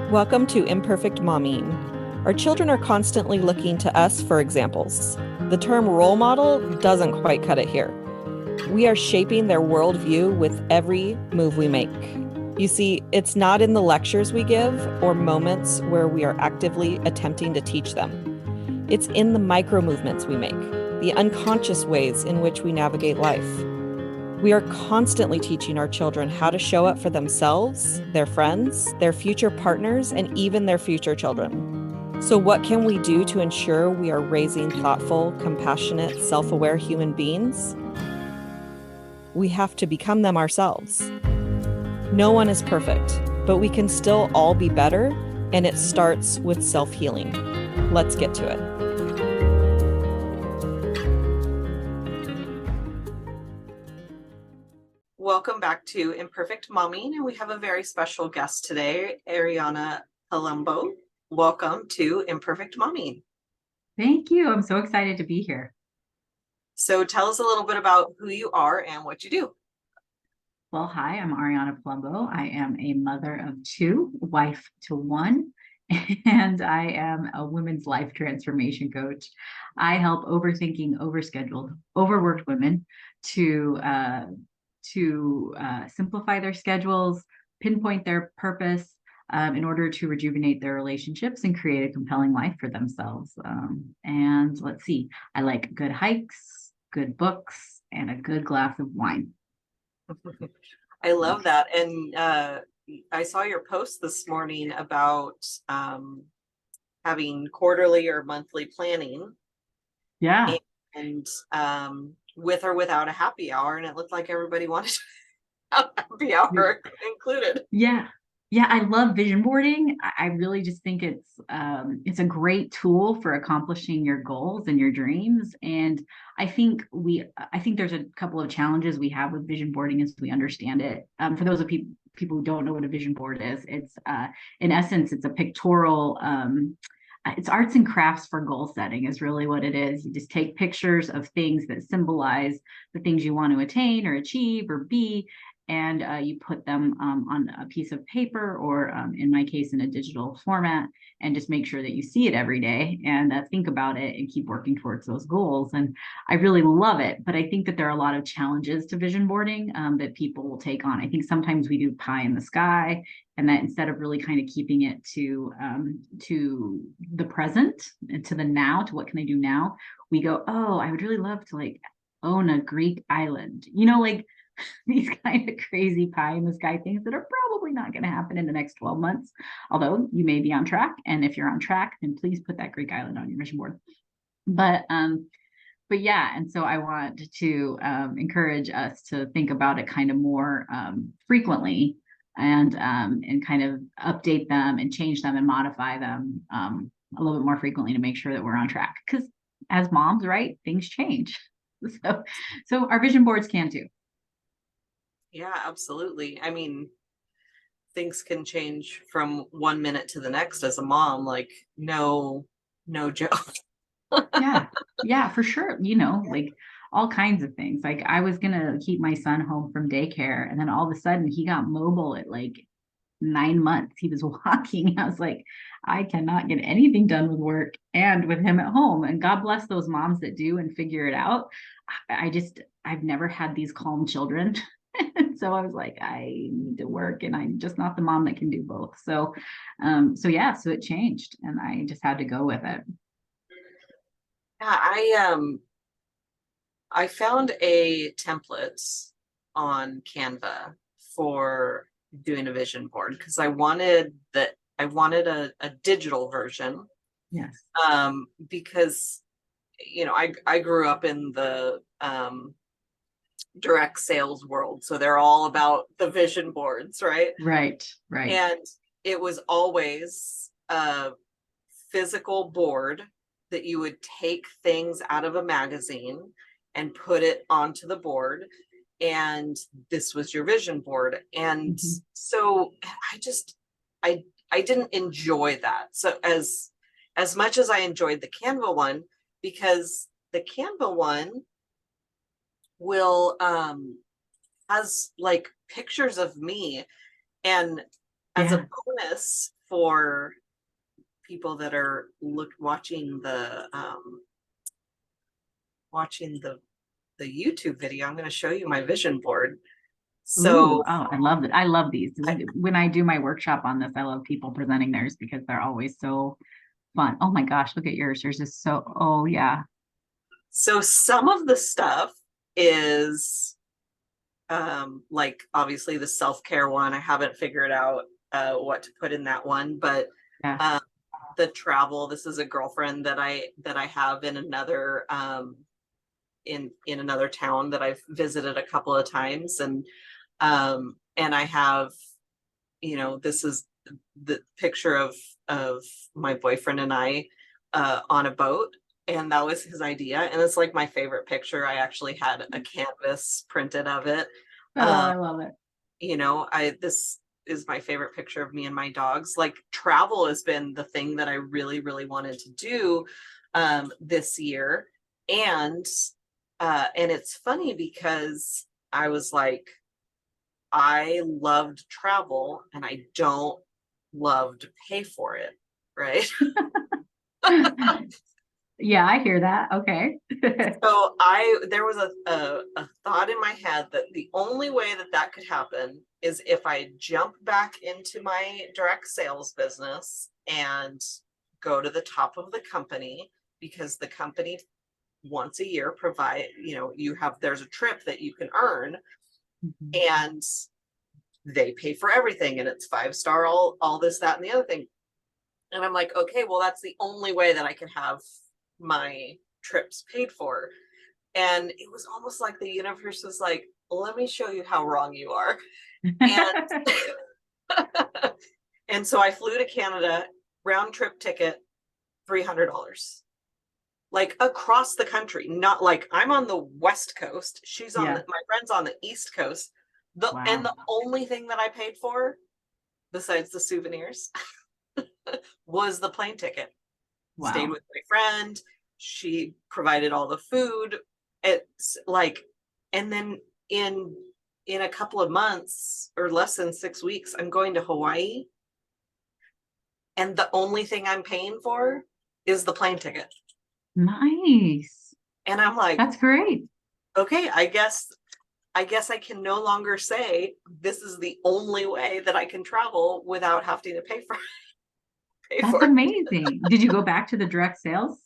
Welcome to Imperfect Momming. Our children are constantly looking to us for examples. The term role model doesn't quite cut it here. We are shaping their worldview with every move we make. You see, it's not in the lectures we give or moments where we are actively attempting to teach them. It's in the micro movements we make, the unconscious ways in which we navigate life. We are constantly teaching our children how to show up for themselves, their friends, their future partners, and even their future children. So what can we do to ensure we are raising thoughtful, compassionate, self-aware human beings? We have to become them ourselves. No one is perfect, but we can still all be better, and it starts with self-healing. Let's get to it. Welcome back to Imperfect Momming, and we have a very special guest today, Ariana Palumbo. Welcome to Imperfect Momming. Thank you. I'm so excited to be here. So tell us a little bit about who you are and what you do. Well, hi, I'm Ariana Palumbo. I am a mother of two, wife to one, and I am a women's life transformation coach. I help overthinking, overscheduled, overworked women to simplify their schedules, pinpoint their purpose in order to rejuvenate their relationships and create a compelling life for themselves. And let's see, I like good hikes, good books, and a good glass of wine. I love that. And I saw your post this morning about having quarterly or monthly planning. Yeah. And with or without a happy hour. And it looked like everybody wanted to have a happy hour included. Yeah. Yeah, I love vision boarding. I really just think it's a great tool for accomplishing your goals and your dreams. And I think there's a couple of challenges we have with vision boarding as we understand it. For those of people who don't know what a vision board is, it's in essence, it's a pictorial. It's arts and crafts for goal setting is really what it is. You just take pictures of things that symbolize the things you want to attain or achieve or be, and you put them on a piece of paper or in my case in a digital format, and just make sure that you see it every day and think about it and keep working towards those goals. And I really love it, but I think that there are a lot of challenges to vision boarding that people will take on. I think sometimes we do pie in the sky, and that instead of really kind of keeping it to the present and to the now, to what can I do now, we go, oh, I would really love to like own a Greek island, like these kind of crazy pie in the sky things that are probably not going to happen in the next 12 months, although you may be on track. And if you're on track, then please put that Greek island on your vision board. But yeah, and so I want to encourage us to think about it kind of more frequently, and kind of update them and change them and modify them a little bit more frequently to make sure that we're on track. Because as moms, right, things change. So our vision boards can too. Yeah, absolutely. I mean, things can change from 1 minute to the next as a mom, like no joke. Yeah, for sure. Like all kinds of things. Like I was gonna keep my son home from daycare, and then all of a sudden he got mobile at like 9 months. He was walking. I was like, I cannot get anything done with work and with him at home. And God bless those moms that do and figure it out. I've never had these calm children. So I was like, I need to work, and I'm just not the mom that can do both. So it changed, and I just had to go with it. Yeah, I found a template on Canva for doing a vision board because I wanted a digital version. Yes. Because I grew up in the direct sales world, so they're all about the vision boards, right? Right. And it was always a physical board that you would take things out of a magazine and put it onto the board, and this was your vision board. And so I didn't enjoy that so as much as I enjoyed the Canva one, because the Canva one will has like pictures of me, and as a bonus for people that are watching the YouTube video, I'm going to show you my vision board. So, ooh, oh, I love it. I love these. When I do my workshop on this, I love people presenting theirs because they're always so fun. Oh my gosh, look at yours. Yours is so, oh yeah. so some of the stuff is like obviously the self-care one. I haven't figured out what to put in that one, but Yeah. the travel, this is a girlfriend that I have in another in another town that I've visited a couple of times, and I have, this is the picture of my boyfriend and I on a boat, and that was his idea, and it's like my favorite picture. I actually had a canvas printed of it. Oh, I love it. This is my favorite picture of me and my dogs. Like, travel has been the thing that I really, really wanted to do this year. And it's funny because I was like, I loved travel and I don't love to pay for it, right? Yeah, I hear that. Okay. So there was a thought in my head that the only way that could happen is if I jump back into my direct sales business and go to the top of the company, because the company once a year provide, there's a trip that you can earn, and they pay for everything, and it's 5-star, all this, that, and the other thing. And I'm like, okay, well, that's the only way that I can have my trips paid for. And it was almost like the universe was like, let me show you how wrong you are. And and so I flew to Canada, round trip ticket, $300, like across the country. Not like I'm on the West Coast, she's on my friend's on the East Coast. And the only thing that I paid for, besides the souvenirs, was the plane ticket. Wow. Stayed with my friend. She provided all the food. It's like, and then in a couple of months, or less than 6 weeks, I'm going to Hawaii. And the only thing I'm paying for is the plane ticket. Nice. And I'm like, that's great. Okay, I guess I can no longer say this is the only way that I can travel without having to pay for it. That's amazing. Did you go back to the direct sales?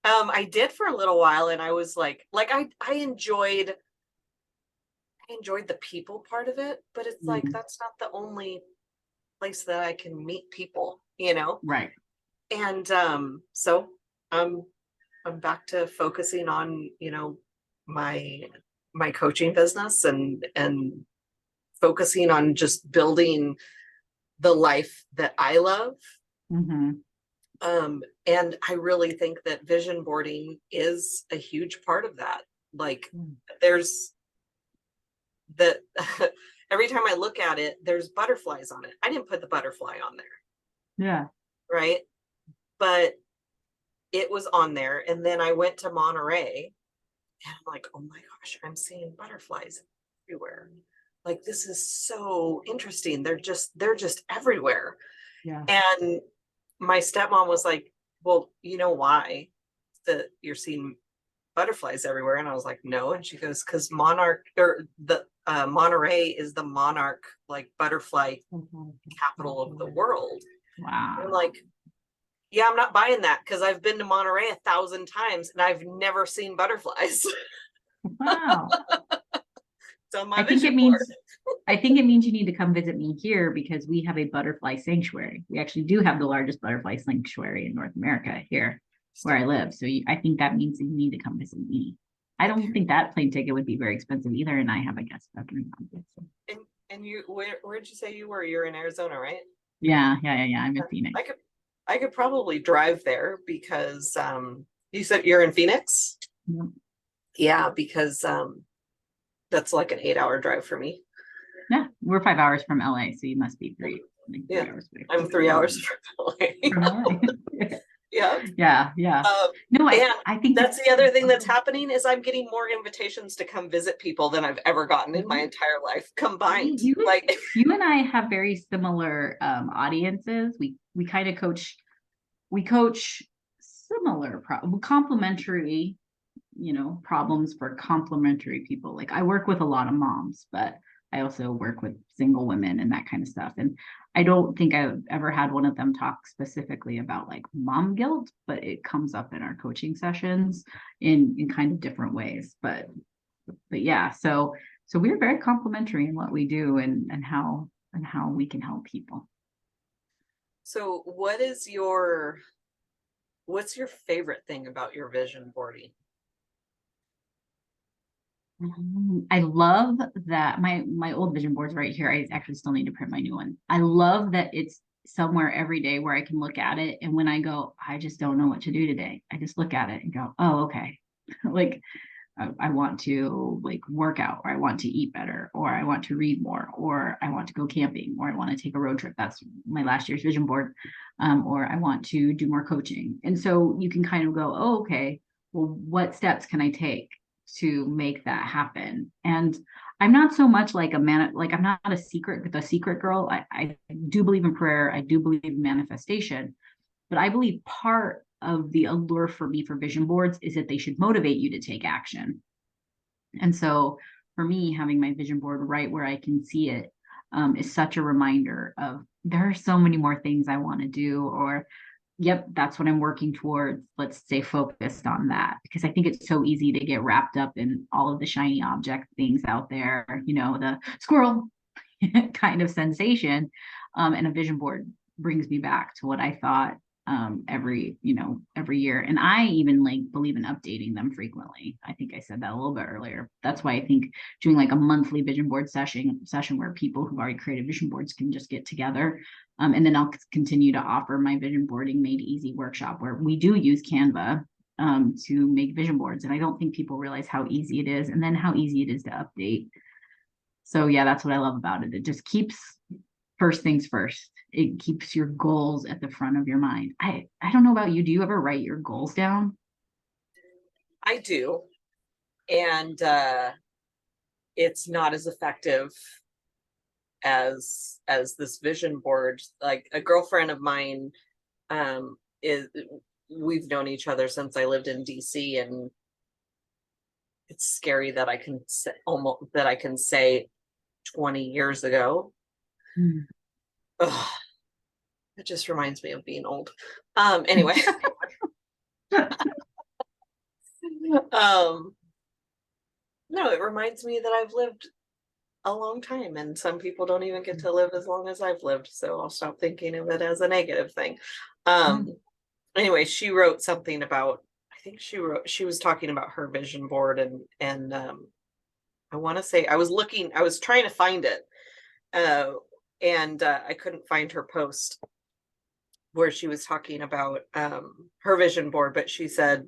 I did for a little while, and I was like I enjoyed the people part of it, but it's like that's not the only place that I can meet people, Right. And so I'm back to focusing on, my coaching business, and focusing on just building the life that I love. And I really think that vision boarding is a huge part of that. Like, there's that every time I look at it, there's butterflies on it. I didn't put the butterfly on there. Yeah. Right. But it was on there. And then I went to Monterey, and I'm like, oh my gosh, I'm seeing butterflies everywhere. Like, this is so interesting. They're just everywhere. Yeah. And my stepmom was like, well, you know why that you're seeing butterflies everywhere? And I was like, no. And she goes, because Monterey is the monarch, like, butterfly capital of the world. Wow. I'm like, yeah, I'm not buying that, because I've been to Monterey 1,000 times and I've never seen butterflies. Wow. So I think it means you need to come visit me here, because we have a butterfly sanctuary. We actually do have the largest butterfly sanctuary in North America here where I live. So I think that means that you need to come visit me. I don't think that plane ticket would be very expensive either, and I have a guest bedroom. So. And you, where did you say you were? You're in Arizona, right? Yeah. I'm in Phoenix. I could probably drive there, because you said you're in Phoenix? Yep. Yeah, because that's like an 8-hour drive for me. Yeah, we're 5 hours from LA, so you must be 3 hours away. I'm 3 hours from LA. From LA. Yeah, Yeah, yeah. Um, No, and I think that's the other thing that's happening is I'm getting more invitations to come visit people than I've ever gotten in my entire life combined. You and I have very similar audiences. We kind of coach similar complementary, problems for complementary people. Like I work with a lot of moms, but I also work with single women and that kind of stuff. And I don't think I've ever had one of them talk specifically about like mom guilt, but it comes up in our coaching sessions in kind of different ways. But yeah, so we're very complementary in what we do and how we can help people. So what's your favorite thing about your vision boarding? I love that my old vision board's right here. I actually still need to print my new one. I love that it's somewhere every day where I can look at it. And when I go, I just don't know what to do today, I just look at it and go, oh, okay. Like I want to like work out, or I want to eat better, or I want to read more, or I want to go camping, or I want to take a road trip. That's my last year's vision board. Or I want to do more coaching. And so you can kind of go, oh, okay, well, what steps can I take to make that happen? And I'm not so much like I'm not the secret girl. I do believe in prayer. I do believe in manifestation, but I believe part of the allure for me for vision boards is that they should motivate you to take action. And so for me, having my vision board right where I can see it is such a reminder of there are so many more things I want to do, or yep, that's what I'm working towards. Let's stay focused on that, because I think it's so easy to get wrapped up in all of the shiny object things out there, the squirrel kind of sensation. And a vision board brings me back to what I thought every year. And I even like believe in updating them frequently. I think I said that a little bit earlier. That's why I think doing like a monthly vision board session where people who've already created vision boards can just get together. And then I'll continue to offer my vision boarding made easy workshop, where we do use Canva to make vision boards. And I don't think people realize how easy it is, and then how easy it is to update. So yeah, that's what I love about it. It just keeps first things first. It keeps your goals at the front of your mind. I don't know about you. Do you ever write your goals down? I do. And it's not as effective as this vision board. Like a girlfriend of mine we've known each other since I lived in DC, and it's scary that I can say 20 years ago. Ugh, it just reminds me of being old. Anyway. No, it reminds me that I've lived a long time, and some people don't even get to live as long as I've lived, so I'll stop thinking of it as a negative thing. Anyway, she wrote something about, I think she was talking about her vision board, and I want to say I was trying to find it, and I couldn't find her post where she was talking about her vision board, but she said,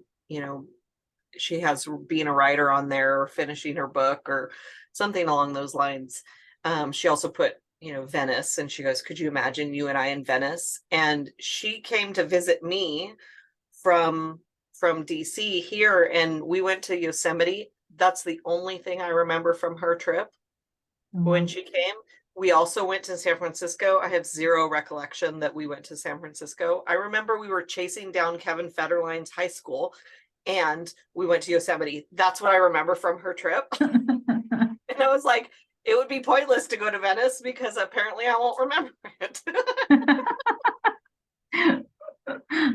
she has being a writer on there, or finishing her book, or something along those lines. She also put, Venice, and she goes, could you imagine you and I in Venice? And she came to visit me from DC here, and we went to Yosemite. That's the only thing I remember from her trip. When she came. We also went to San Francisco. I have zero recollection that we went to San Francisco. I remember we were chasing down Kevin Federline's high school, and we went to Yosemite. That's what I remember from her trip. And I was like, it would be pointless to go to Venice because apparently I won't remember it.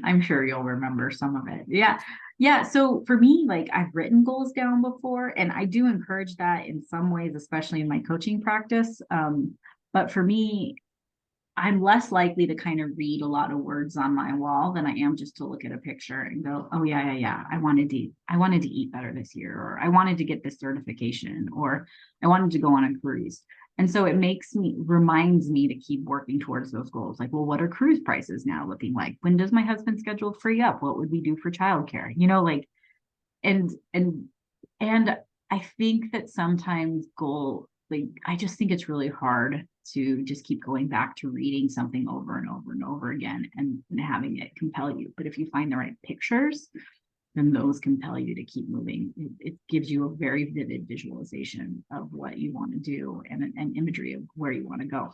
I'm sure you'll remember some of it. Yeah. Yeah. So for me, like I've written goals down before, and I do encourage that in some ways, especially in my coaching practice. But for me, I'm less likely to kind of read a lot of words on my wall than I am just to look at a picture and go, oh yeah. I wanted to eat better this year, or I wanted to get this certification, or I wanted to go on a cruise. And so it reminds me to keep working towards those goals. Like, well, what are cruise prices now looking like? When does my husband's schedule free up? What would we do for childcare? And I think that sometimes I just think it's really hard to just keep going back to reading something over and over and over again and having it compel you. But if you find the right pictures, then those compel you to keep moving. It gives you a very vivid visualization of what you want to do and an imagery of where you want to go.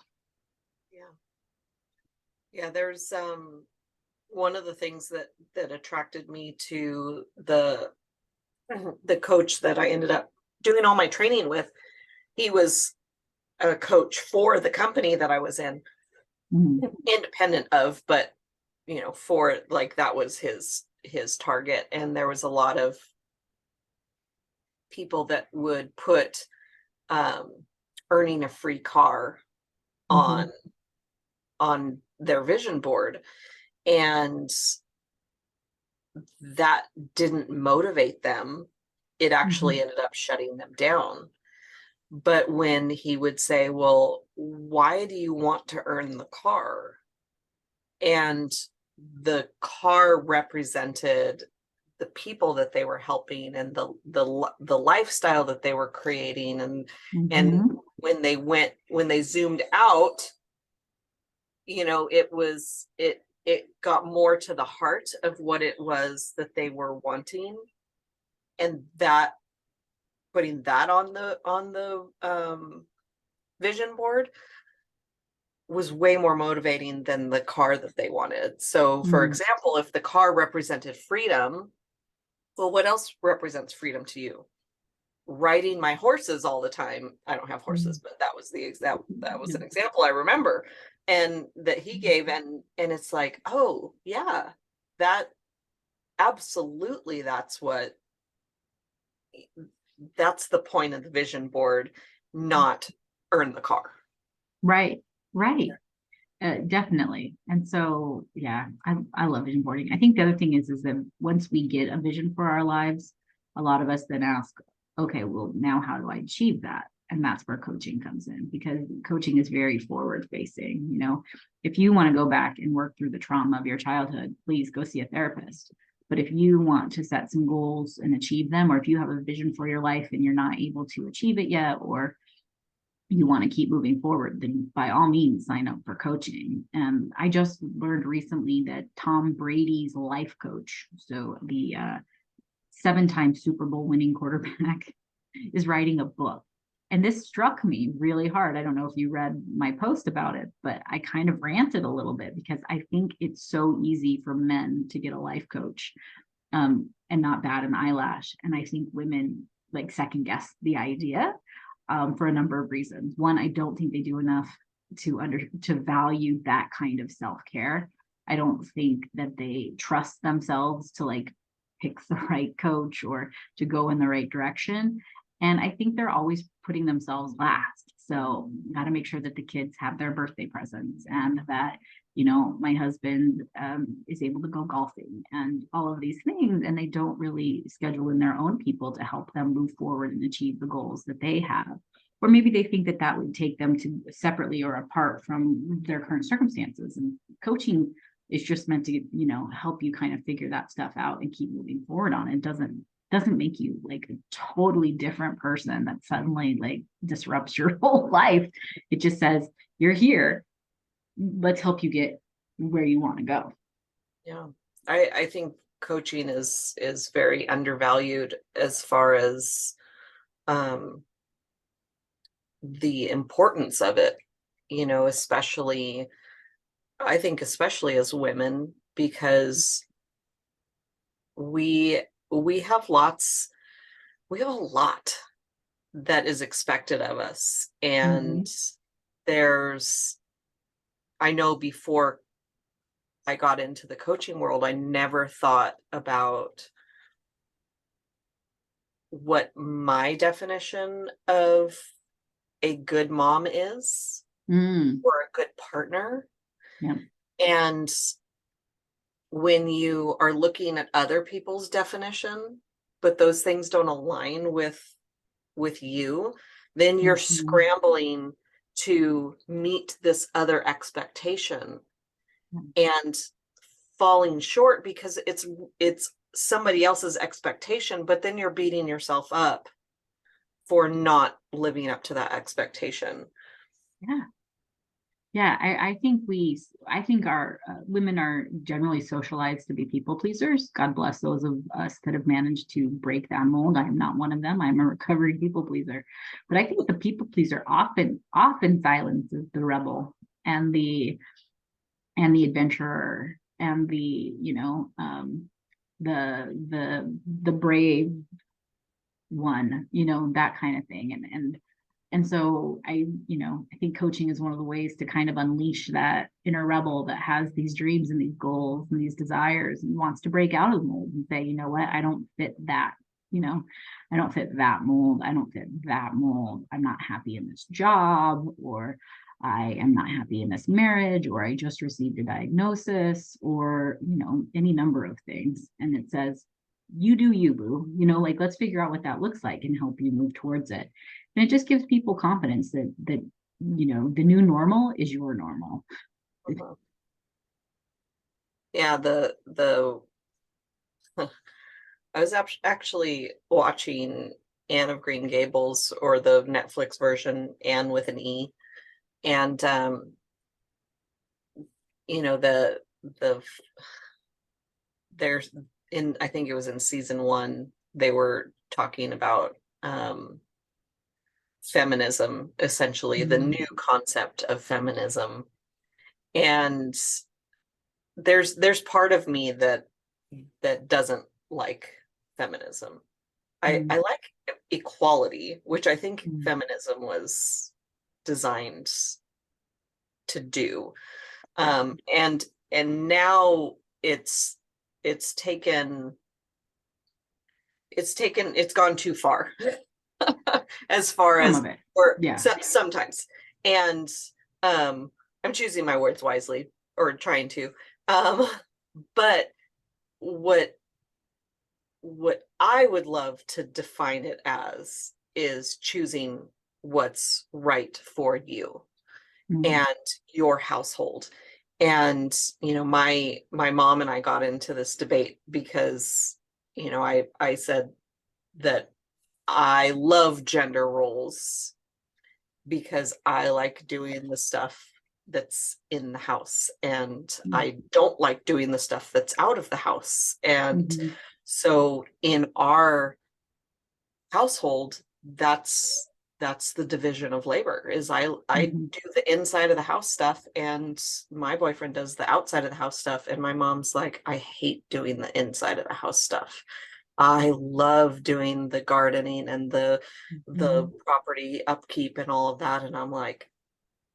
Yeah, there's one of the things that attracted me to the coach that I ended up doing all my training with. He was a coach for the company that I was in, independent of, but for like that was his target. And there was a lot of people that would put earning a free car on their vision board, and that didn't motivate them. It actually ended up shutting them down. But when he would say, well, why do you want to earn the car? And the car represented the people that they were helping and the lifestyle that they were creating. And when they zoomed out, it got more to the heart of what it was that they were wanting. And that putting that on the vision board was way more motivating than the car that they wanted. So for example, if the car represented freedom, well, what else represents freedom to you? Riding my horses all the time. I don't have horses, but that was an example I remember, and that he gave. And it's like, oh yeah, that absolutely, that's the point of the vision board, not earn the car. Right. Definitely. And so, yeah, I love vision boarding. I think the other thing is that once we get a vision for our lives, a lot of us then ask, okay, well, now how do I achieve that? And that's where coaching comes in, because coaching is very forward facing. If you want to go back and work through the trauma of your childhood, please go see a therapist. But if you want to set some goals and achieve them, or if you have a vision for your life and you're not able to achieve it yet, or you want to keep moving forward, then by all means sign up for coaching. And I just learned recently that Tom Brady's life coach, so the 7-time Super Bowl winning quarterback, is writing a book. And this struck me really hard. I don't know if you read my post about it, but I kind of ranted a little bit, because I think it's so easy for men to get a life coach and not bat an eyelash. And I think women like second guess the idea for a number of reasons. One, I don't think they do enough to value that kind of self-care. I don't think that they trust themselves to like pick the right coach or to go in the right direction. And I think they're always putting themselves last. So got to make sure that the kids have their birthday presents, and that, my husband is able to go golfing and all of these things. And they don't really schedule in their own people to help them move forward and achieve the goals that they have. Or maybe they think that that would take them to separately or apart from their current circumstances. And coaching is just meant to, help you kind of figure that stuff out and keep moving forward on it. It doesn't make you like a totally different person that suddenly like disrupts your whole life. It just says, you're here. Let's help you get where you want to go. Yeah. I think coaching is very undervalued as far as the importance of it, especially as women, because we have a lot that is expected of us. And I know before I got into the coaching world, I never thought about what my definition of a good mom is, or a good partner. Yeah. And when you are looking at other people's definition, but those things don't align with you, then you're scrambling to meet this other expectation and falling short because it's somebody else's expectation, but then you're beating yourself up for not living up to that expectation. Yeah. Yeah, I think our women are generally socialized to be people pleasers. God bless those of us that have managed to break that mold. I am not one of them. I'm a recovering people pleaser. But I think the people pleaser often silences the rebel and the adventurer and the brave one, that kind of thing. And so I think coaching is one of the ways to kind of unleash that inner rebel that has these dreams and these goals and these desires and wants to break out of the mold and say, you know what, I don't fit that, you know, I don't fit that mold. I don't fit that mold. I'm not happy in this job, or I am not happy in this marriage, or I just received a diagnosis, or, any number of things. And it says, you do you, boo, like, let's figure out what that looks like and help you move towards it. And it just gives people confidence that the new normal is your normal. Mhm. Yeah, the I was actually watching Anne of Green Gables, or the Netflix version, Anne with an E, and the there's I think it was in season 1, they were talking about feminism, essentially the Mm-hmm. new concept of feminism. And there's part of me that doesn't like feminism. Mm-hmm. I like equality, which I think Mm-hmm. feminism was designed to do. Yeah. And now it's taken it's gone too far as far Some as, of it. or Yeah. sometimes. And I'm choosing my words wisely, or trying to. um but what I would love to define it as is choosing what's right for you Mm-hmm. and your household. And my mom and I got into this debate because I said that I love gender roles because I like doing the stuff that's in the house, and I don't like doing the stuff that's out of the house. And Mm-hmm. so in our household, that's the division of labor. Is I Mm-hmm. do the inside of the house stuff, and my boyfriend does the outside of the house stuff. And my mom's like, I hate doing the inside of the house stuff. I love doing the gardening and the Mm-hmm. property upkeep and all of that. And I'm like,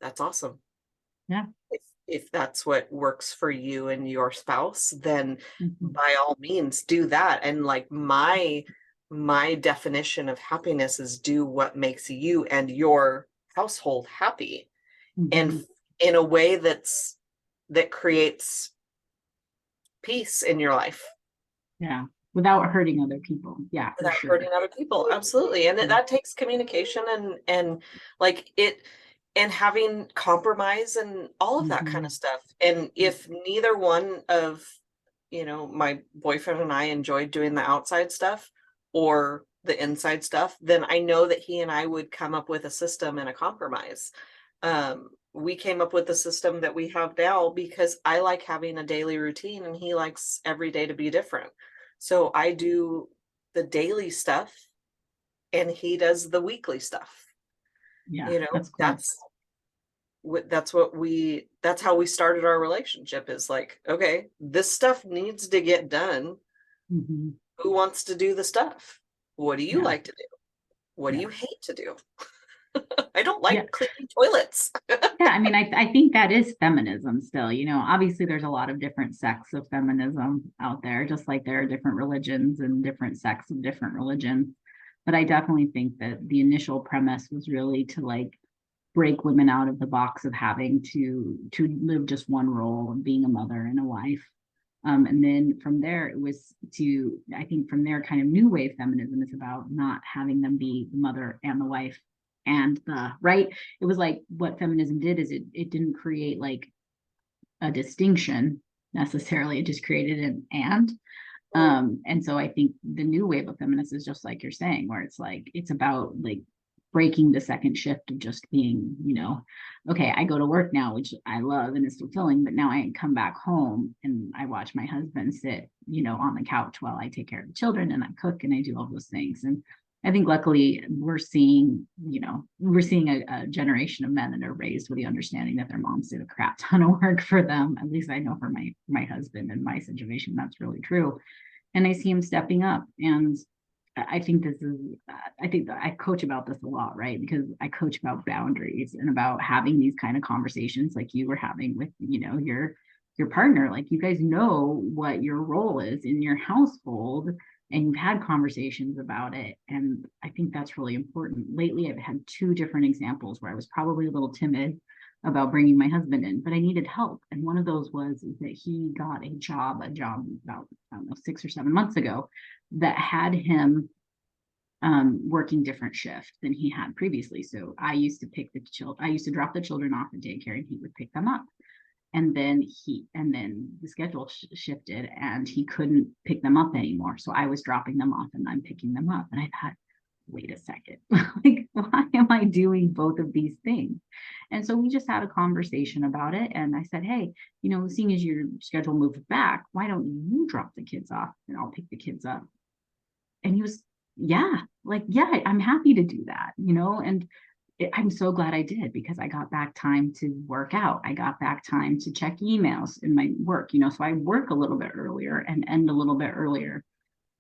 that's awesome. Yeah. If that's what works for you and your spouse, then Mm-hmm. by all means do that. And like my definition of happiness is do what makes you and your household happy, and Mm-hmm. in a way that creates peace in your life Yeah. Without hurting other people. Yeah, for without sure. hurting other people. Absolutely. And Yeah. that takes communication and like it, and having compromise and all of that kind Mm-hmm. of stuff. And if neither one of my boyfriend and I enjoyed doing the outside stuff or the inside stuff, then I know that he and I would come up with a system and a compromise. We came up with the system that we have now because I like having a daily routine and he likes every day to be different. So I do the daily stuff and he does the weekly stuff. Yeah. You know, That's cool. that's how we started our relationship, is like, okay, this stuff needs to get done. Mm-hmm. Who wants to do the stuff? What do you Yeah. like to do? What do Yeah. you hate to do? I don't Yeah. like cleaning toilets. Yeah, I mean, I think that is feminism still. Obviously there's a lot of different sects of feminism out there, just like there are different religions and different sects of different religions. But I definitely think that the initial premise was really to like break women out of the box of having to live just one role of being a mother and a wife. And then from there, it was I think from there, kind of new wave feminism is about not having them be the mother and the wife and the right. It was like what feminism did is it didn't create like a distinction necessarily. It just created an and. And so I think the new wave of feminists is just like you're saying, where it's like it's about like breaking the second shift of just being, okay, I go to work now, which I love and is fulfilling, but now I come back home and I watch my husband sit, on the couch while I take care of the children and I cook and I do all those things. And I think luckily we're seeing a generation of men that are raised with the understanding that their moms did a crap ton of work for them. At least I know for my husband and my situation, that's really true. And I see him stepping up. And I think that I coach about this a lot, right? Because I coach about boundaries and about having these kind of conversations like you were having with, your partner. Like, you guys know what your role is in your household and you've had conversations about it. And I think that's really important. Lately, I've had two different examples where I was probably a little timid about bringing my husband in, but I needed help. And one of those was that he got a job about, I don't know, 6 or 7 months ago that had him working different shifts than he had previously. So I used to drop the children off at daycare and he would pick them up. And then the schedule shifted and he couldn't pick them up anymore. So I was dropping them off and I'm picking them up. And I thought, wait a second, like, why am I doing both of these things? And so we just had a conversation about it. And I said, hey, seeing as your schedule moved back, why don't you drop the kids off and I'll pick the kids up? And he was, yeah, I'm happy to do that, and I'm so glad I did, because I got back time to work out. I got back time to check emails in my work, so I work a little bit earlier and end a little bit earlier.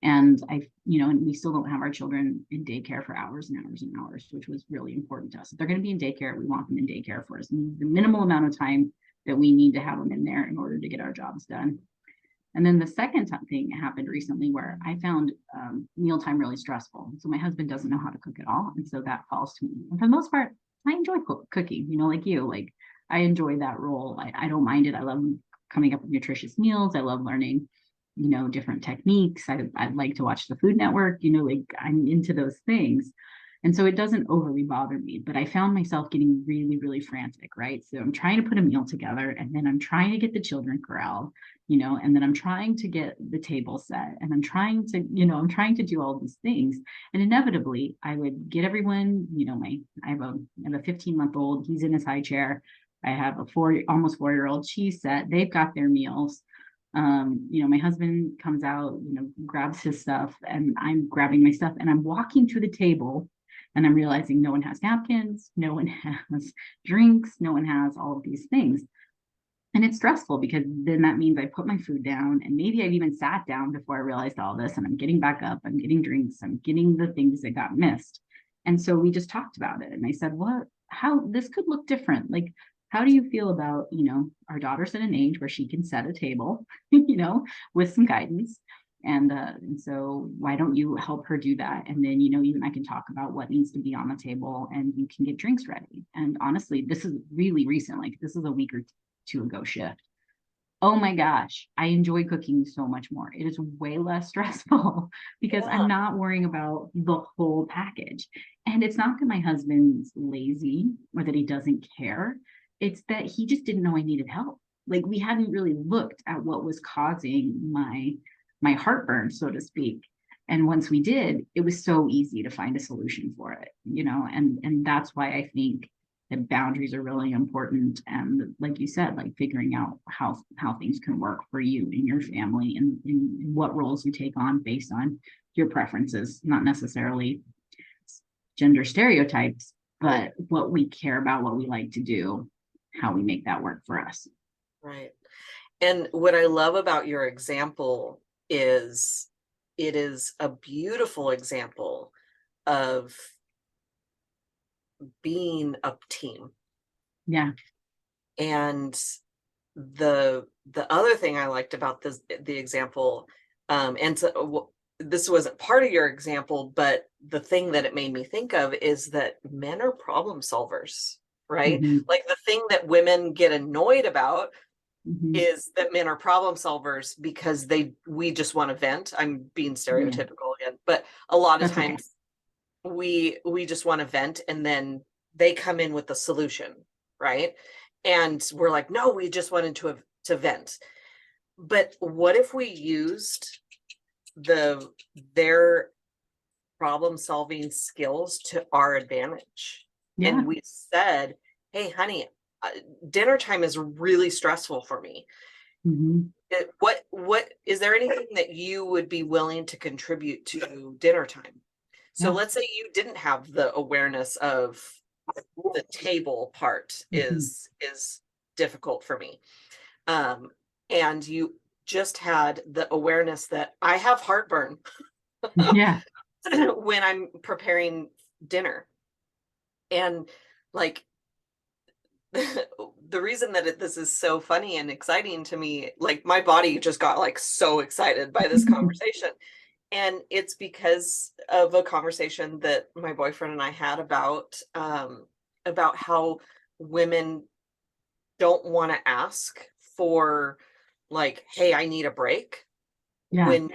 And and we still don't have our children in daycare for hours and hours and hours, which was really important to us. If they're going to be in daycare, we want them in daycare for us, the minimal amount of time that we need to have them in there in order to get our jobs done. And then the second thing happened recently where I found mealtime really stressful. So my husband doesn't know how to cook at all. And so that falls to me. And for the most part, I enjoy cooking, like you, like I enjoy that role. I don't mind it. I love coming up with nutritious meals. I love learning, different techniques. I'd like to watch the Food Network, like I'm into those things. And so it doesn't overly bother me, but I found myself getting really, really frantic, right? So I'm trying to put a meal together and then I'm trying to get the children corralled, and then I'm trying to get the table set and I'm trying to do all these things. And inevitably I would get everyone, I have a 15-month-old, he's in his high chair. I have a almost 4-year-old, she's set, they've got their meals. My husband comes out, grabs his stuff and I'm grabbing my stuff and I'm walking to the table. And I'm realizing no one has napkins, no one has drinks, no one has all of these things. And it's stressful because then that means I put my food down and maybe I've even sat down before I realized all this and I'm getting back up, I'm getting drinks, I'm getting the things that got missed. And so we just talked about it. And I said, how this could look different. Like, how do you feel about, our daughter's at an age where she can set a table, with some guidance. And so why don't you help her do that? And then, you and I can talk about what needs to be on the table and you can get drinks ready. And honestly, this is really recent. Like, this is a week or two ago shift. Oh my gosh, I enjoy cooking so much more. It is way less stressful because I'm not worrying about the whole package. And it's not that my husband's lazy or that he doesn't care. It's that he just didn't know I needed help. Like, we hadn't really looked at what was causing my heartburn, so to speak. And once we did, it was so easy to find a solution for it, and that's why I think that boundaries are really important. And like you said, like figuring out how things can work for you and your family and what roles you take on based on your preferences, not necessarily gender stereotypes, but what we care about, what we like to do, how we make that work for us. Right. And what I love about your example is it is a beautiful example of being a team. Yeah. And the other thing I liked about the example, and so this wasn't part of your example, but the thing that it made me think of is that men are problem solvers, right? Mm-hmm. Like, the thing that women get annoyed about Mm-hmm. is that men are problem solvers because we just want to vent. I'm being stereotypical again, but a lot of times we just want to vent and then they come in with a solution, right? And we're like, no, we just wanted to vent. But what if we used their problem solving skills to our advantage. Yeah. And we said, hey, honey, dinner time is really stressful for me. Mhm. What is there anything that you would be willing to contribute to dinner time? So Yeah. let's say you didn't have the awareness of the table part is difficult for me. And you just had the awareness that I have heartburn Yeah. when I'm preparing dinner. And like the reason that this is so funny and exciting to me, like my body just got like so excited by this conversation. And it's because of a conversation that my boyfriend and I had about how women don't want to ask for like, hey, I need a break. Yeah. When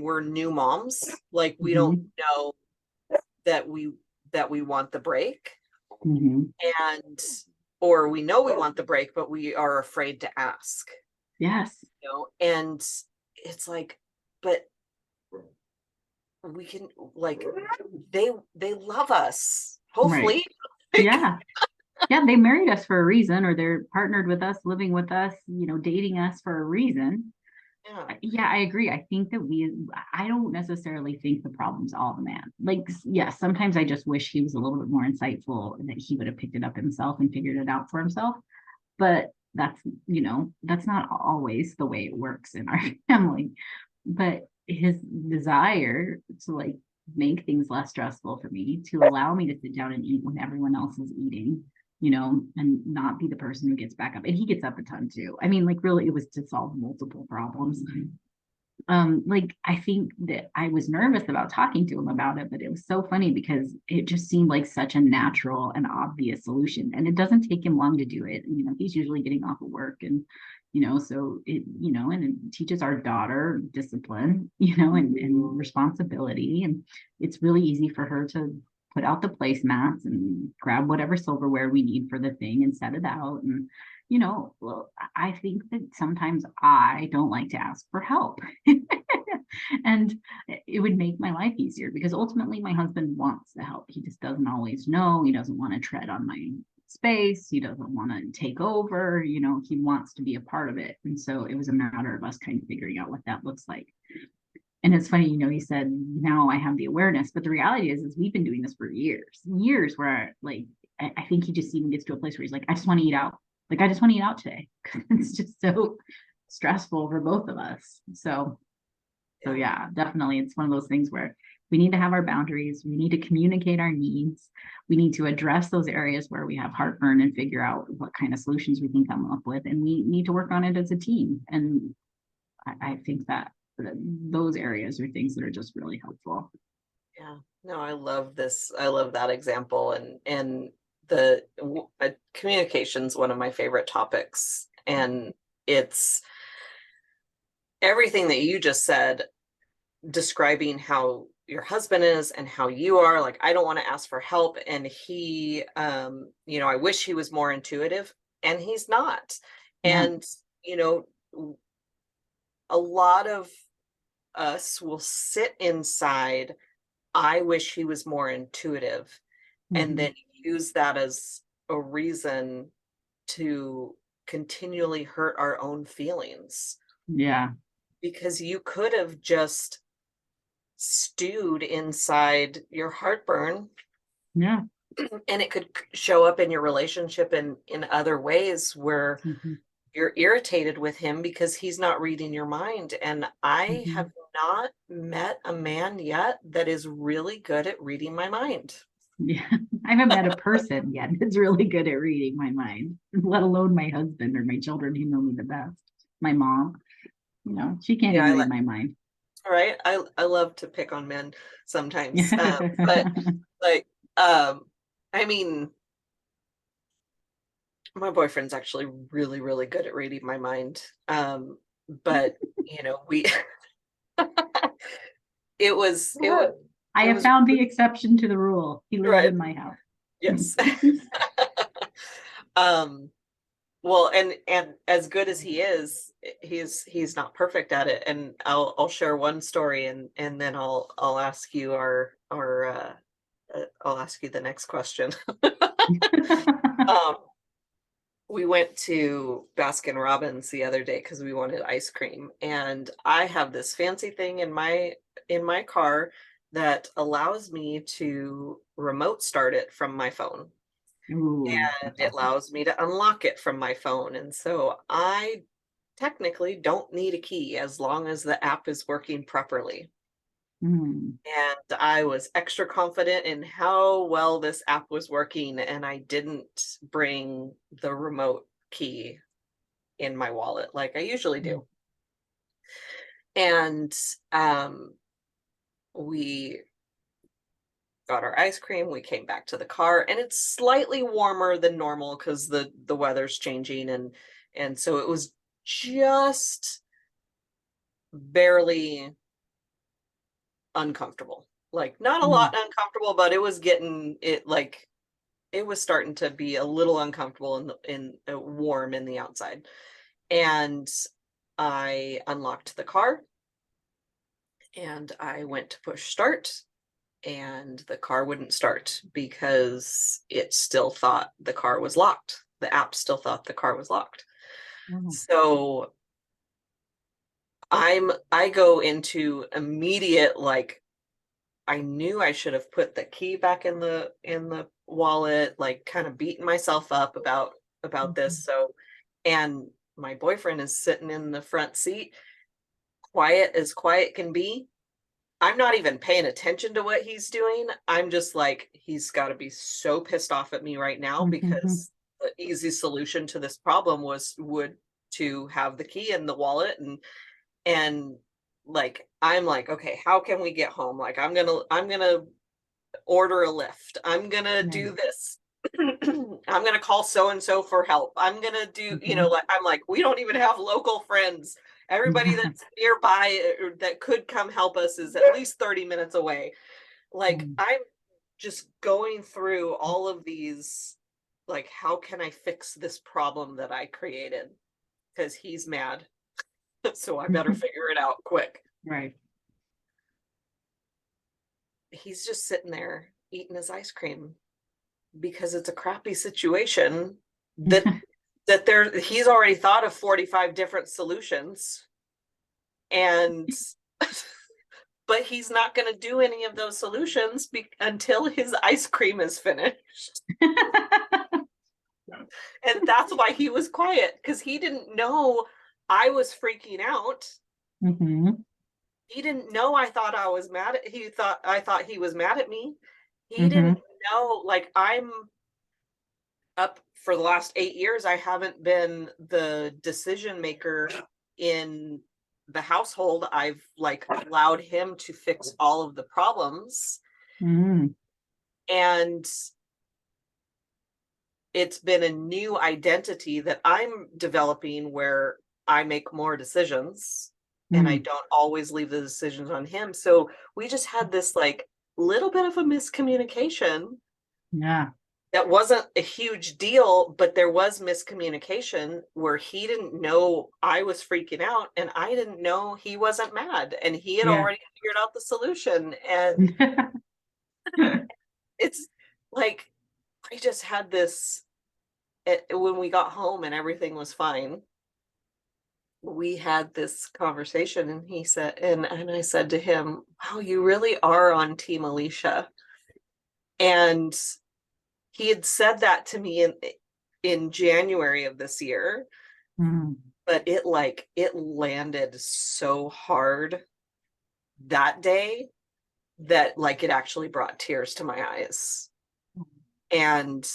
we're new moms, like we don't know that we want the break. And or we know we want the break, but we are afraid to ask. Yes. You know, and it's like, but we can, like, they love us, hopefully. Right. Yeah. Yeah, they married us for a reason, or they're partnered with us, living with us, you know, dating us for a reason. Yeah, I agree. I think that I don't necessarily think the problem's all the man. Like, yeah, sometimes I just wish he was a little bit more insightful and that he would have picked it up himself and figured it out for himself. But that's, you know, that's not always the way it works in our family. But his desire to like make things less stressful for me, to allow me to sit down and eat when everyone else is eating, you know, and not be the person who gets back up. And he gets up a ton too. I mean, like really, it was to solve multiple problems. Like I think that I was nervous about talking to him about it, but it was so funny because it just seemed like such a natural and obvious solution. And it doesn't take him long to do it. You know, he's usually getting off of work and, you know, so it, you know, and it teaches our daughter discipline, you know, and responsibility. And it's really easy for her to put out the placemats and grab whatever silverware we need for the thing and set it out. And, you know, well, I think that sometimes I don't like to ask for help. And it would make my life easier because ultimately my husband wants the help. He just doesn't always know. He doesn't want to tread on my space. He doesn't want to take over. You know, he wants to be a part of it. And so it was a matter of us kind of figuring out what that looks like. And it's funny, you know, he said, now I have the awareness, but the reality is we've been doing this for years where like, I think he just even gets to a place where he's like, I just want to eat out. Like, I just want to eat out today. It's just so stressful for both of us. So yeah, definitely. It's one of those things where we need to have our boundaries. We need to communicate our needs. We need to address those areas where we have heartburn and figure out what kind of solutions we can come up with. And we need to work on it as a team. And I think that those areas are things that are just really helpful. Yeah, no, I love this. I love that example. And the communication's one of my favorite topics. And it's everything that you just said, describing how your husband is and how you are. Like, I don't want to ask for help. And he, you know, I wish he was more intuitive, and he's not. Yeah. And, you know, a lot of us will sit inside, I wish he was more intuitive, and then use that as a reason to continually hurt our own feelings. Yeah. Because you could have just stewed inside your heartburn. Yeah. And it could show up in your relationship in other ways where you're irritated with him because he's not reading your mind. And I have not met a man yet that is really good at reading my mind. Yeah, I haven't met a person yet that's really good at reading my mind, let alone my husband or my children who know me the best. My mom, you know, she can't even read my mind. All right. I love to pick on men sometimes. But like, I mean, my boyfriend's actually really, really good at reading my mind. But you know, I have found the exception to the rule. He lives in my house. Yes. Well, and as good as he is, he's not perfect at it. And I'll share one story, and then I'll ask you I'll ask you the next question. Um, we went to Baskin Robbins the other day because we wanted ice cream, and I have this fancy thing in my car that allows me to remote start it from my phone. Ooh, And that's it awesome. allows me to unlock it from my phone. And so I technically don't need a key as long as the app is working properly. Mm. And I was extra confident in how well this app was working, and I didn't bring the remote key in my wallet like I usually do. And we got our ice cream, we came back to the car, and it's slightly warmer than normal because the weather's changing, and so it was just barely uncomfortable. Like, not a lot uncomfortable, but it was getting it, like, it was starting to be a little uncomfortable in warm in the outside. And I unlocked the car and I went to push start, and the car wouldn't start because it still thought the car was locked. The app still thought the car was locked. Mm. So I go into immediate, like, I knew I should have put the key back in the wallet, like, kind of beating myself up about this. So, and my boyfriend is sitting in the front seat, quiet as quiet can be. I'm not even paying attention to what he's doing. I'm just like, he's got to be so pissed off at me right now, because the easy solution to this problem would to have the key in the wallet. And like, I'm like, okay, how can we get home? Like, I'm gonna order a lift. I'm gonna do this. I'm gonna call so and so for help. I'm gonna do, like, I'm like, we don't even have local friends. Everybody that's nearby that could come help us is at least 30 minutes away. Like, I'm just going through all of these, like, how can I fix this problem that I created? Because he's mad. So I better figure it out quick. Right. He's just sitting there eating his ice cream because it's a crappy situation that he's already thought of 45 different solutions, and but he's not going to do any of those solutions until his ice cream is finished. And that's why he was quiet, because he didn't know I was freaking out. He didn't know I thought I was mad at, I thought he was mad at me. He didn't know, like, I'm up for the last 8 years, I haven't been the decision maker in the household. I've, like, allowed him to fix all of the problems. And it's been a new identity that I'm developing, where I make more decisions and I don't always leave the decisions on him. So we just had this, like, little bit of a miscommunication. Yeah. That wasn't a huge deal, but there was miscommunication where he didn't know I was freaking out, and I didn't know he wasn't mad, and he had already figured out the solution. And it's like, I just had this, when we got home and everything was fine, we had this conversation, and he said, and I said to him, wow, you really are on Team Alicia. And he had said that to me in January of this year, but it landed so hard that day that, like, it actually brought tears to my eyes. And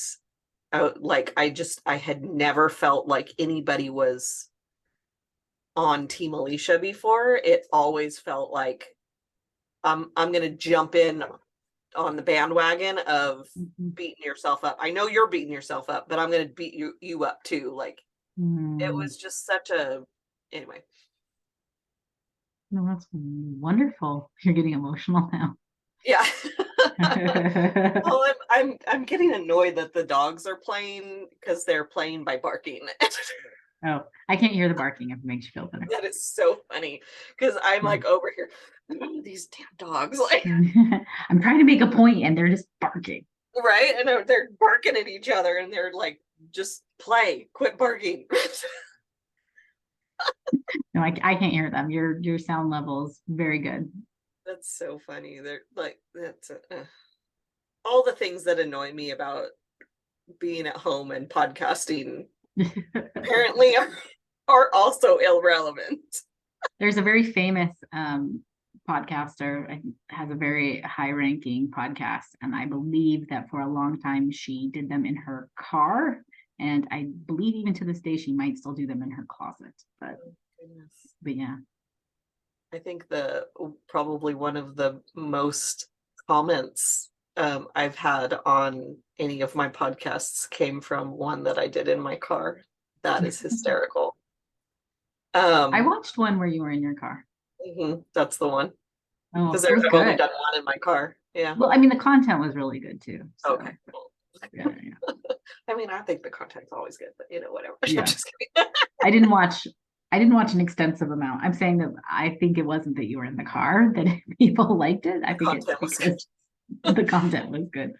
I had never felt like anybody was on Team Alicia before. It always felt like I'm gonna jump in on the bandwagon of beating yourself up. I know you're beating yourself up, but I'm going to beat you up too. Like, it was just such a, anyway. No, that's wonderful. You're getting emotional now. Yeah. Oh, I'm getting annoyed that the dogs are playing because they're playing by barking. Oh, I can't hear the barking if it makes you feel better. That is so funny because I'm like over here, these damn dogs, like, I'm trying to make a point and they're just barking. right? And they're barking at each other and they're like, just play, quit barking. No, I can't hear them. Your sound level is very good. That's so funny. They're like, that's all the things that annoy me about being at home and podcasting apparently are also irrelevant. There's a very famous podcaster, has a very high ranking podcast, and I believe that for a long time she did them in her car, and I believe even to this day she might still do them in her closet, but yeah, I think probably one of the most comments I've had on any of my podcasts came from one that I did in my car. That is hysterical. I watched one where you were in your car. That's the one. Oh, because it was I've good. only done one in my car. Yeah. Well, I mean, the content was really good too. So. Okay. Cool. Yeah. I mean, I think the content's always good, but whatever. Yeah. I'm just kidding. I didn't watch an extensive amount. I'm saying that I think it wasn't that you were in the car that people liked it. I think it's because the content was good.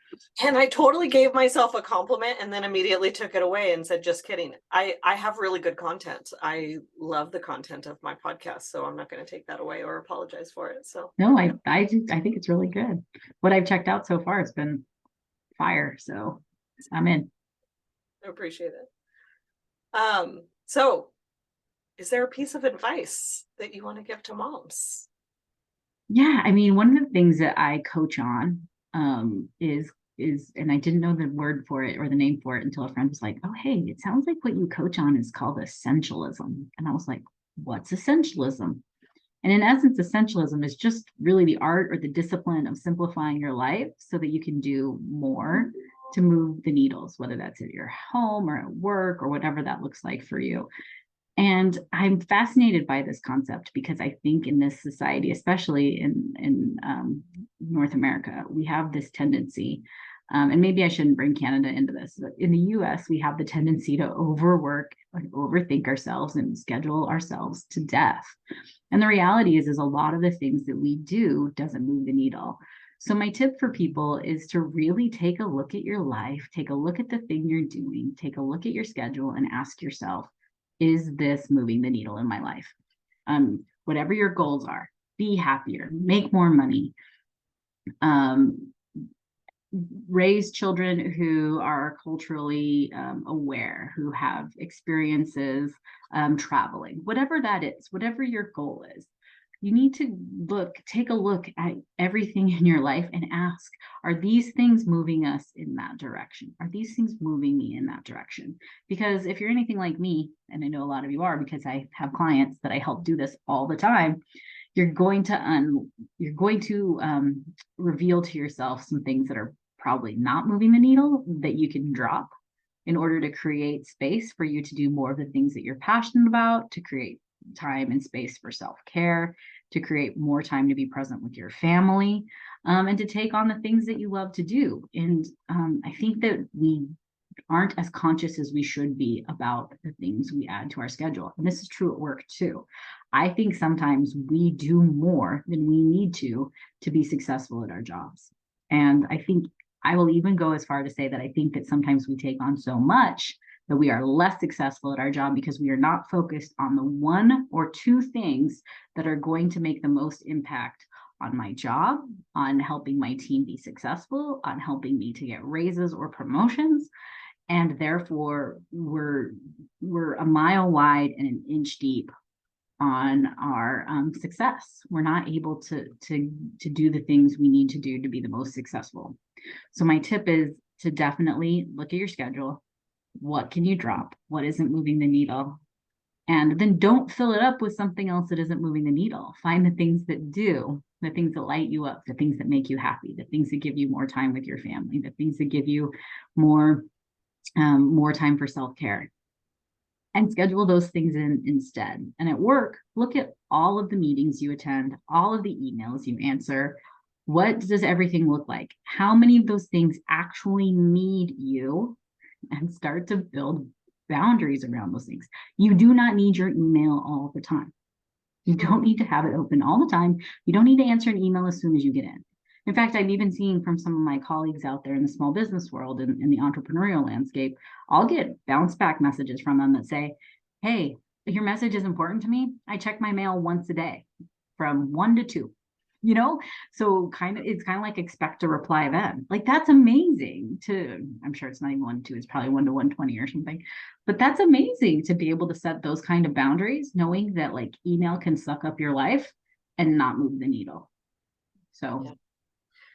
And I totally gave myself a compliment and then immediately took it away and said, just kidding. I have really good content. I love the content of my podcast, so I'm not going to take that away or apologize for it. So no, I think it's really good. What I've checked out so far has been fire. So I'm in. I appreciate it. So is there a piece of advice that you want to give to moms? Yeah, I mean, one of the things that I coach on is, and I didn't know the word for it or the name for it until a friend was like, oh, hey, it sounds like what you coach on is called essentialism. And I was like, what's essentialism? And in essence, essentialism is just really the art or the discipline of simplifying your life so that you can do more to move the needles, whether that's at your home or at work or whatever that looks like for you. And I'm fascinated by this concept because I think in this society, especially in North America, we have this tendency, and maybe I shouldn't bring Canada into this, but in the US, we have the tendency to overwork and overthink ourselves and schedule ourselves to death. And the reality is a lot of the things that we do doesn't move the needle. So my tip for people is to really take a look at your life, take a look at the thing you're doing, take a look at your schedule and ask yourself, is this moving the needle in my life? Whatever your goals are, be happier, make more money, raise children who are culturally aware, who have experiences traveling, whatever that is, whatever your goal is. You need to take a look at everything in your life and ask, are these things moving us in that direction? Are these things moving me in that direction? Because if you're anything like me, and I know a lot of you are because I have clients that I help do this all the time, you're going to reveal to yourself some things that are probably not moving the needle that you can drop in order to create space for you to do more of the things that you're passionate about, to create time and space for self-care, to create more time to be present with your family, and to take on the things that you love to do. And I think that we aren't as conscious as we should be about the things we add to our schedule. And this is true at work too. I think sometimes we do more than we need to be successful at our jobs. And I think I will even go as far to say that I think that sometimes we take on so much that we are less successful at our job because we are not focused on the one or two things that are going to make the most impact on my job, on helping my team be successful, on helping me to get raises or promotions. And therefore, we're a mile wide and an inch deep on our success. We're not able to do the things we need to do to be the most successful. So my tip is to definitely look at your schedule. What can you drop? What isn't moving the needle? And then don't fill it up with something else that isn't moving the needle. Find the things that do, the things that light you up, the things that make you happy, the things that give you more time with your family, the things that give you more time for self-care. And schedule those things in instead. And at work, look at all of the meetings you attend, all of the emails you answer. What does everything look like? How many of those things actually need you? And start to build boundaries around those things. You do not need your email all the time. You don't need to have it open all the time. You don't need to answer an email as soon as you get in. In fact, I've even seen from some of my colleagues out there in the small business world and in the entrepreneurial landscape, I'll get bounce back messages from them that say, hey, your message is important to me. I check my mail once a day from 1 to 2. So it's kind of like expect a reply then. Like, that's amazing I'm sure it's not even 1 to 2, it's probably 1 to 120 or something, but that's amazing to be able to set those kind of boundaries, knowing that like email can suck up your life and not move the needle. So yeah.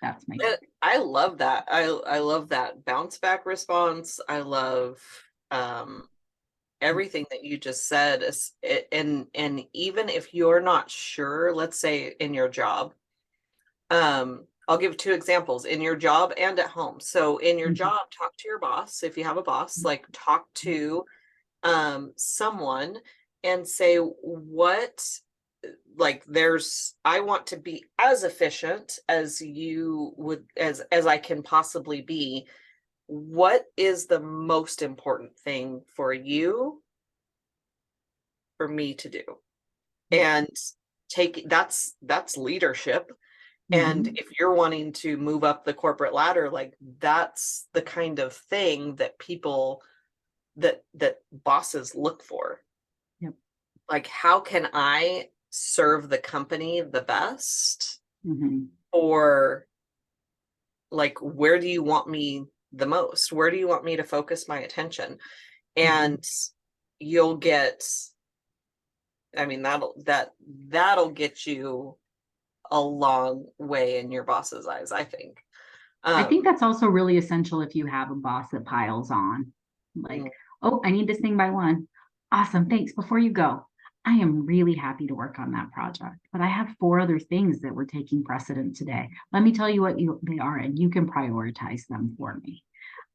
That's my I love that. I love that bounce back response. I love everything that you just said. And even if you're not sure, let's say in your job, I'll give 2 examples in your job and at home. So in your job, talk to your boss. If you have a boss, like talk to someone and say, I want to be as efficient as you would, as I can possibly be. What is the most important thing for you, for me to do? And that's leadership. And if you're wanting to move up the corporate ladder, like that's the kind of thing that people that bosses look for. Yep. Like, how can I serve the company the best? Or like, where do you want me the most? Where do you want me to focus my attention? And you'll get, I mean, that'll get you a long way in your boss's eyes, I think. I think that's also really essential if you have a boss that piles on. Like, oh, I need this thing by 1. Awesome, thanks. Before you go, I am really happy to work on that project, but I have 4 other things that we're taking precedent today. Let me tell you what they are, and you can prioritize them for me.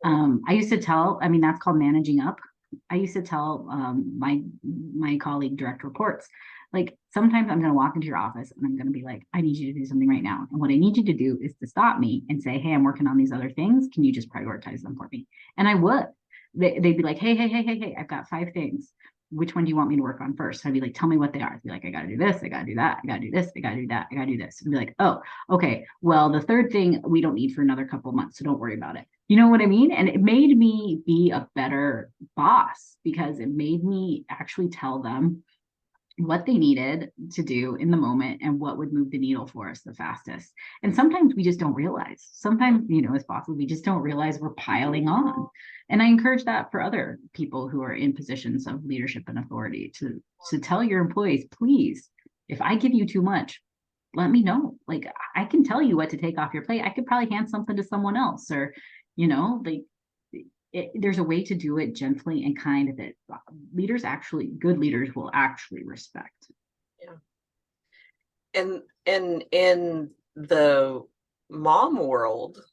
I used to tell, that's called managing up. I used to tell my colleague direct reports, like, sometimes I'm going to walk into your office and I'm going to be like, I need you to do something right now. And what I need you to do is to stop me and say, hey, I'm working on these other things. Can you just prioritize them for me? And I would. They'd be like, hey, I've got 5 things. Which one do you want me to work on first? I'd be like, tell me what they are. I'd be like, I got to do this. I got to do that. I got to do this. I got to do that. I got to do this. And be like, oh, okay. Well, the 3rd thing we don't need for another couple of months. So don't worry about it. You know what I mean? And it made me be a better boss because it made me actually tell them what they needed to do in the moment and what would move the needle for us the fastest. And sometimes we just don't realize. Sometimes, as bosses, we just don't realize we're piling on. And I encourage that for other people who are in positions of leadership and authority to tell your employees, please, if I give you too much, let me know. Like, I can tell you what to take off your plate. I could probably hand something to someone else, or, there's a way to do it gently and kind that good leaders will actually respect. Yeah. And in the mom world,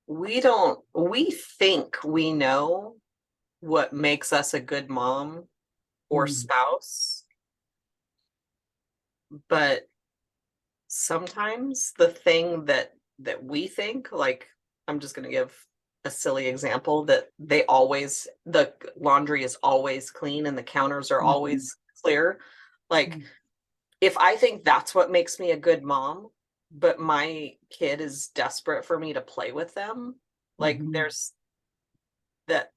we think we know what makes us a good mom or spouse, but sometimes the thing that we think, like, I'm just going to give a silly example, that the laundry is always clean and the counters are always clear. Like, if I think that's what makes me a good mom, but my kid is desperate for me to play with them, like, there's that,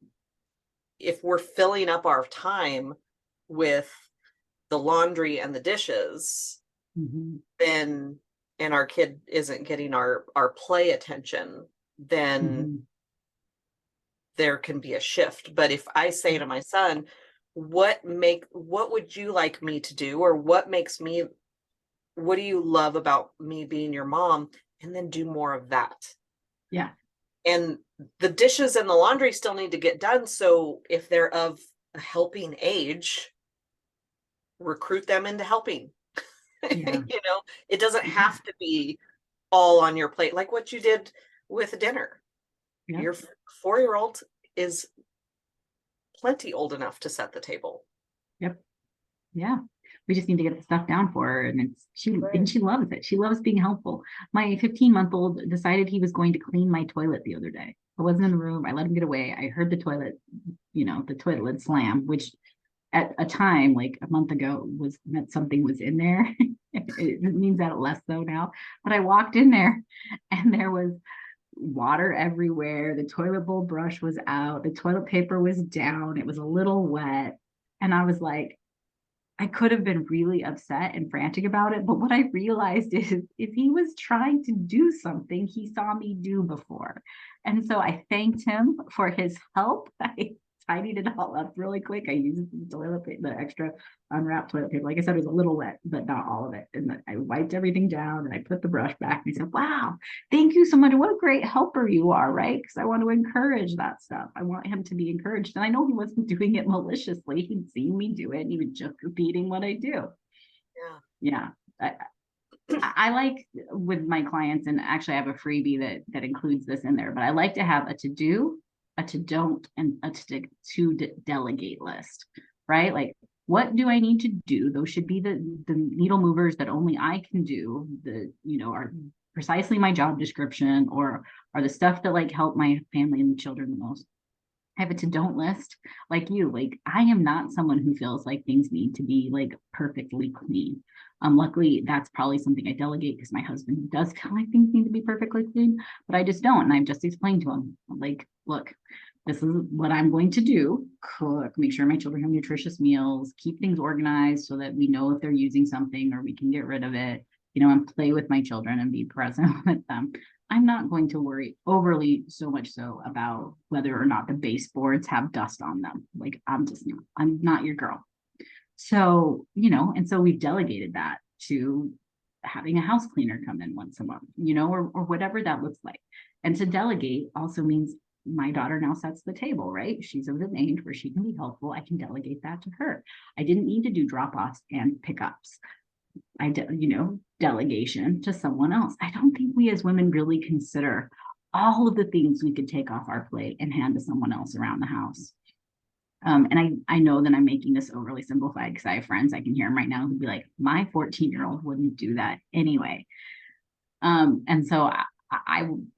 if we're filling up our time with the laundry and the dishes, then, and our kid isn't getting our play attention, then there can be a shift. But if I say to my son, what would you like me to do? Or what do you love about me being your mom? And then do more of that. Yeah. And the dishes and the laundry still need to get done. So if they're of a helping age, recruit them into helping. Yeah. It doesn't have to be all on your plate, like what you did with dinner. Yeah. Your 4-year-old is plenty old enough to set the table. Yep. Yeah. We just need to get the stuff down for her. And she loves it. She loves being helpful. My 15-month-old decided he was going to clean my toilet the other day. I wasn't in the room. I let him get away. I heard the toilet lid slam, which at a time like a month ago meant something was in there. It means that less so now. But I walked in there and there was water everywhere. The toilet bowl brush was out. The toilet paper was down. It was a little wet. And I was like, I could have been really upset and frantic about it. But what I realized is if he was trying to do something he saw me do before. And so I thanked him for his help. I tidied it all up really quick. I used the extra unwrapped toilet paper. Like I said, it was a little wet, but not all of it. And I wiped everything down and I put the brush back and he said, wow, thank you so much. What a great helper you are, right? Because I want to encourage that stuff. I want him to be encouraged. And I know he wasn't doing it maliciously. He'd seen me do it and he was just repeating what I do. Yeah. I like with my clients, and actually I have a freebie that includes this in there, but I like to have a to-do, a to don't, and a to delegate list, right? Like, what do I need to do? Those should be the needle movers that only I can do, are precisely my job description, or are the stuff that like help my family and the children the most. I have a to don't list like you. Like, I am not someone who feels like things need to be like perfectly clean. Luckily, that's probably something I delegate because my husband does feel like things need to be perfectly clean, but I just don't. And I've just explained to him, like, look, this is what I'm going to do. Cook, make sure my children have nutritious meals, keep things organized so that we know if they're using something or we can get rid of it, and play with my children and be present with them. I'm not going to worry overly so much so about whether or not the baseboards have dust on them. Like, I'm not your girl. So, and so we've delegated that to having a house cleaner come in once a month, or whatever that looks like. And to delegate also means my daughter now sets the table, right? She's of an age where she can be helpful. I can delegate that to her. I didn't need to do drop-offs and pickups. Delegation to someone else. I don't think we as women really consider all of the things we could take off our plate and hand to someone else around the house. And I know that I'm making this overly simplified because I have friends, I can hear them right now who'd be like, my 14-year-old wouldn't do that anyway. And so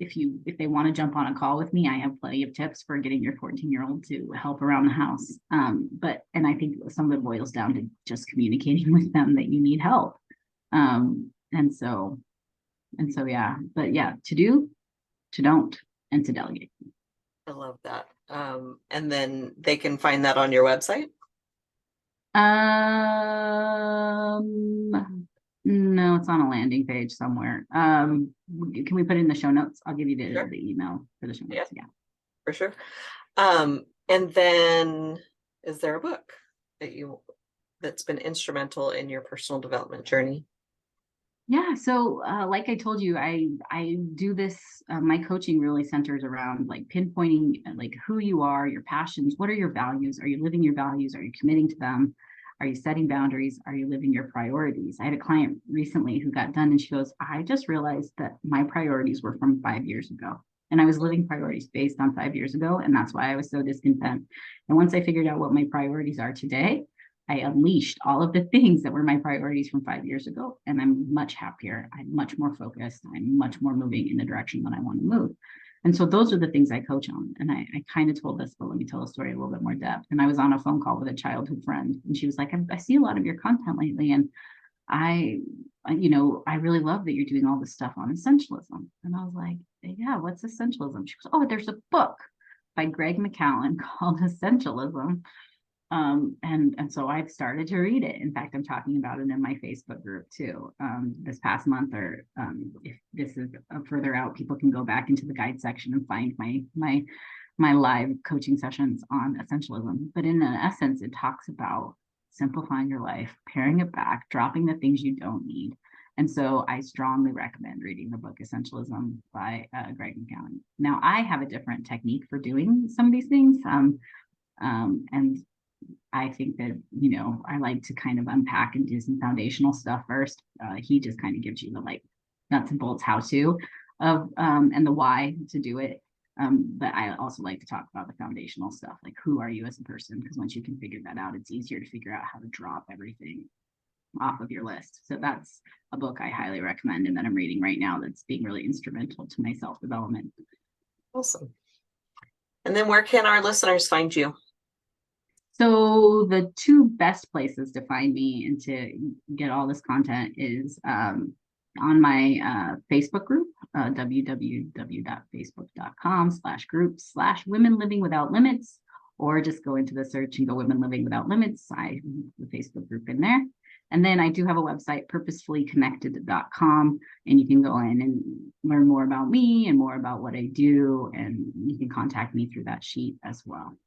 if they want to jump on a call with me, I have plenty of tips for getting your 14-year-old to help around the house. And I think some of it boils down to just communicating with them that you need help. And so yeah, but yeah, to do, to don't, and to delegate. I love that. And then they can find that on your website? No, it's on a landing page somewhere. Can we put it in the show notes? I'll give you the email for the show notes. Yeah, for sure. And then is there a book that's been instrumental in your personal development journey? Yeah. So like I told you, I do this, my coaching really centers around like pinpointing like who you are, your passions, what are your values? Are you living your values? Are you committing to them? Are you setting boundaries? Are you living your priorities? I had a client recently who got done and she goes, I just realized that my priorities were from 5 years ago. And I was living priorities based on 5 years ago. And that's why I was so discontent. And once I figured out what my priorities are today, I unleashed all of the things that were my priorities from 5 years ago. And I'm much happier. I'm much more focused. I'm much more moving in the direction that I want to move. And so those are the things I coach on. And I kind of told this, but let me tell the story a little bit more depth. And I was on a phone call with a childhood friend and she was like, I see a lot of your content lately. And I really love that you're doing all this stuff on essentialism. And I was like, yeah, what's essentialism? She goes, oh, there's a book by Greg McCallan called Essentialism. And so I've started to read it. In fact, I'm talking about it in my Facebook group too. This past month, or if this is further out, people can go back into the guide section and find my live coaching sessions on essentialism. But in essence, it talks about simplifying your life, paring it back, dropping the things you don't need. And so I strongly recommend reading the book Essentialism by Greg McCallan. Now, I have a different technique for doing some of these things. And I think that, I like to kind of unpack and do some foundational stuff first. He just kind of gives you the like nuts and bolts how to of and the why to do it. But I also like to talk about the foundational stuff, like who are you as a person? Because once you can figure that out, it's easier to figure out how to drop everything off of your list. So that's a book I highly recommend and that I'm reading right now that's being really instrumental to my self-development. Awesome. And then where can our listeners find you? So the two best places to find me and to get all this content is on my Facebook group, www.facebook.com/group/Women Living Without Limits, or just go into the search and go Women Living Without Limits. I have the Facebook group in there. And then I do have a website, purposefullyconnected.com, and you can go in and learn more about me and more about what I do, and you can contact me through that sheet as well.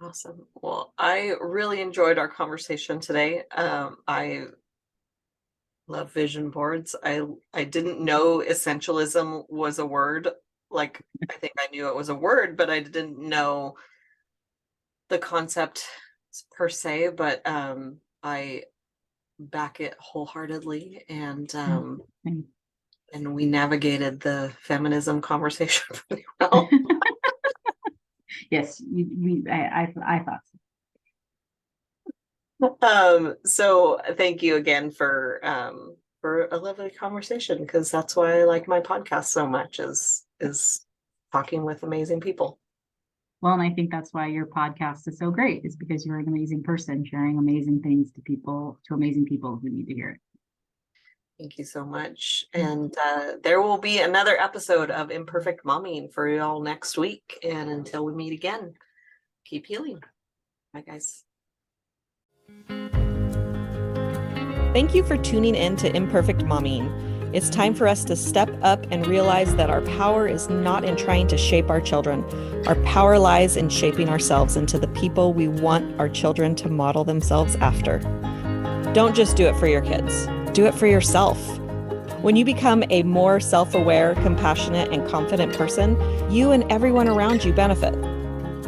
Awesome. Well, I really enjoyed our conversation today. I love vision boards. I didn't know essentialism was a word. Like, I think I knew it was a word, but I didn't know the concept per se, but I back it wholeheartly, and we navigated the feminism conversation pretty well. Yes, I thought so. So thank you again for a lovely conversation, because that's why I like my podcast so much, is talking with amazing people. Well, and I think that's why your podcast is so great, is because you're an amazing person sharing amazing things to amazing people who need to hear it. Thank you so much. And there will be another episode of Imperfect Momming for y'all next week. And until we meet again, keep healing. Bye, guys. Thank you for tuning in to Imperfect Momming. It's time for us to step up and realize that our power is not in trying to shape our children. Our power lies in shaping ourselves into the people we want our children to model themselves after. Don't just do it for your kids. Do it for yourself. When you become a more self-aware, compassionate, and confident person, you and everyone around you benefit.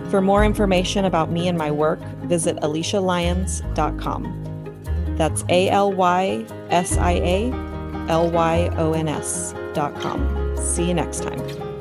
For more information about me and my work, visit AlysiaLyons.com. That's AlysiaLyons.com. See you next time.